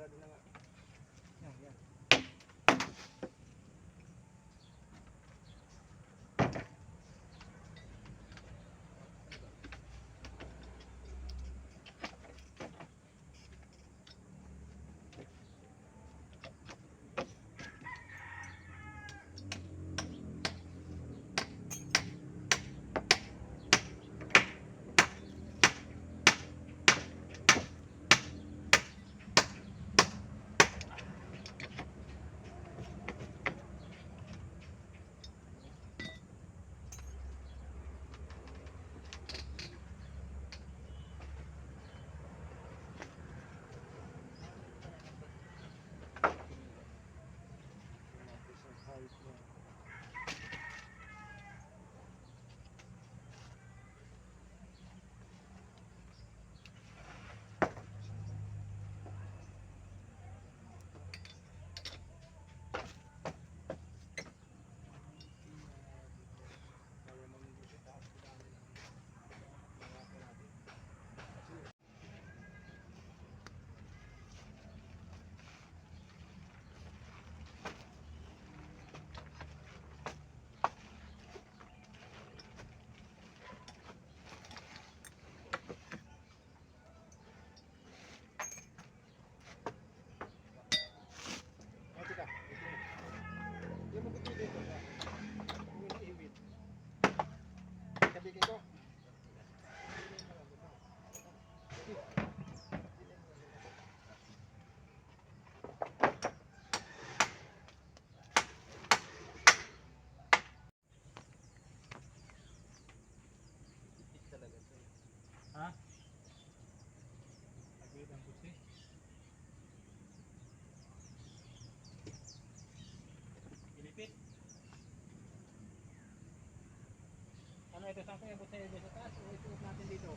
Sarado na nga. Yan, yan. Ha? Agad ang puti. Ilipit. Ano ito? Saan ko yung puti sa taas? O ituot natin dito?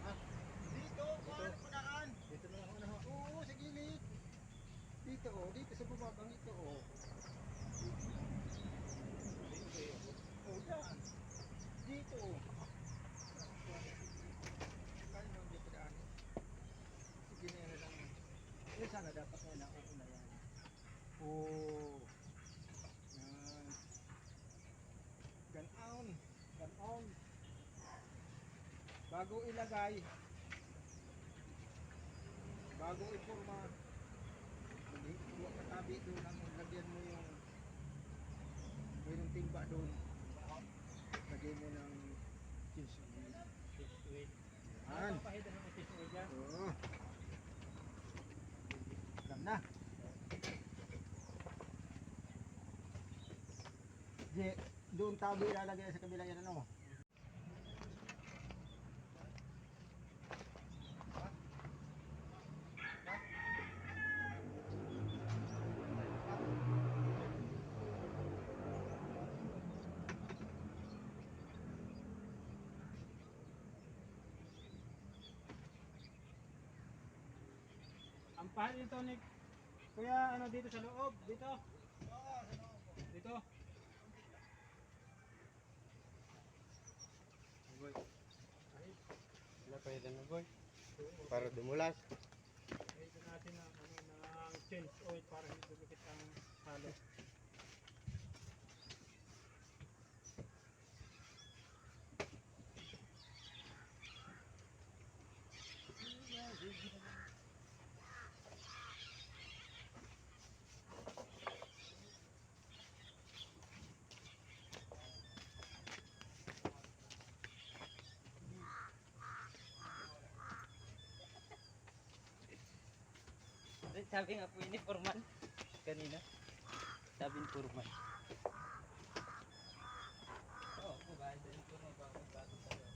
Ha? Dito? Paano punaan? Dito na ako na ho. Oo, sa gilid. Dito o. Dito sa bubabang ito o. O yan. Dito o. Sana dapat na nauna yan. Oh. Yan. Ganon. Ganon. Bago ilagay. Bago iporma. Huwag katabi doon ang lagyan mo yung mayroong timba doon. Lagyan mo ng cheese oil. Cheese oil. Yan. Papahidan mo ng cheese oil dyan. Oo. Na. Doon tabi ilalagay sa kabila yan ano. Ang pahal nito ni Kuya ano dito sa loob, dito. Oo, sa loob. Dito. Boy. Wala pa yan na boy. Para dumulas. Ito natin ang ng change oil para hindi dumikit ang halo. Sabi nga po ini Foreman kanina. Sabi ni Foreman. Oh, kumain din po ng bago sa iyo.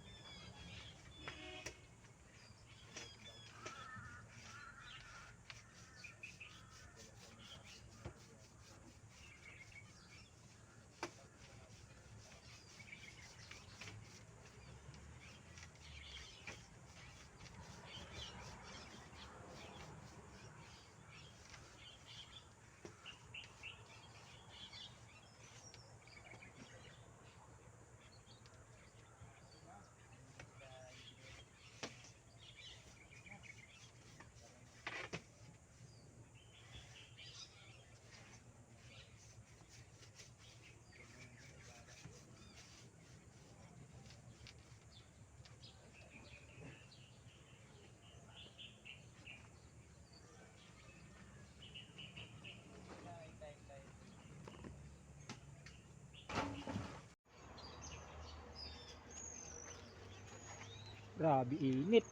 Grabe init.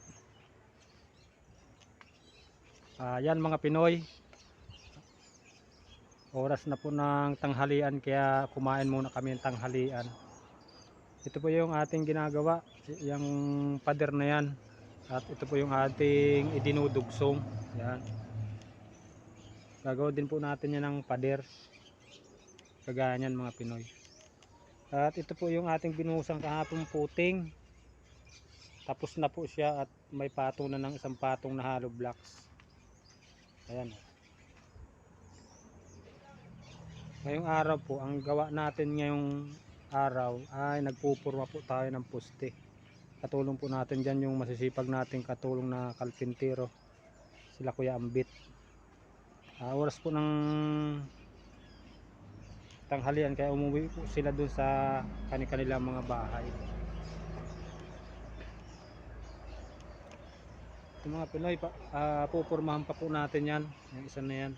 Yan mga Pinoy. Oras na po ng tanghalian kaya kumain muna kami ng tanghalian. Ito po yung ating ginagawa, yung pader na yan. At ito po yung ating idinudugsong. Yan. Gagawin din po natin yan ng pader. Kagaya niyan mga Pinoy. At ito po yung ating binusang kahapong puting. Tapos na po siya at may patong na ng isang patong na hollow blocks. Ayan. Ngayong araw po, ang gawa natin ngayong araw ay nagpupurma po tayo ng poste. Katulong po natin dyan yung masisipag nating katulong na kalpintero. Sila Kuya Ambit. Oras po ng tanghalian kaya umuwi po sila dun sa kanilang mga bahay. Ito mga Pinoy, pupurmahan pa po natin yan. Yung isa na yan,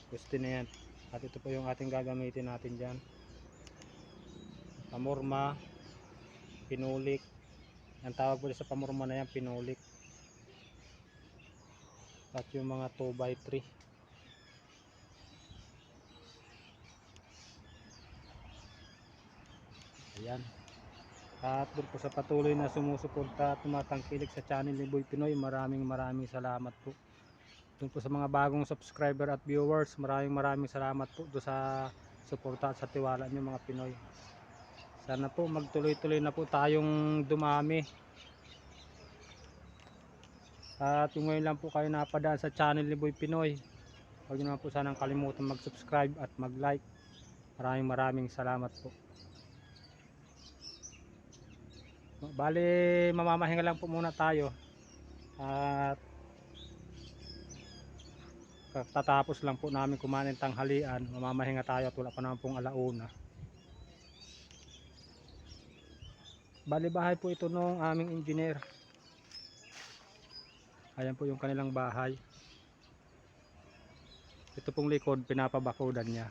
poste na yan. At ito po yung ating gagamitin natin dyan. Pamorma, pinulik. Ang tawag po sa pamorma na yan, pinulik. At yung mga 2x3. Ayan. At doon po sa patuloy na sumusuporta at tumatangkilik sa channel ni Boy Pinoy, maraming salamat po. Doon po sa mga bagong subscriber at viewers, maraming salamat po doon sa suporta at sa tiwala niyo mga Pinoy. Sana po magtuloy-tuloy na po tayong dumami. At kung ngayon lang po kayo napadaan sa channel ni Boy Pinoy, huwag niyo naman po sanang kalimutan mag-subscribe at mag-like. Maraming salamat po. Bali, mamamahinga lang po muna tayo. At tatapos lang po namin kumain ng tanghalian, mamamahinga tayo at wala pa naman pong alauna. Bali bahay po ito nung aming engineer. Ayan po yung kanilang bahay. Ito pong likod pinapabakudan niya.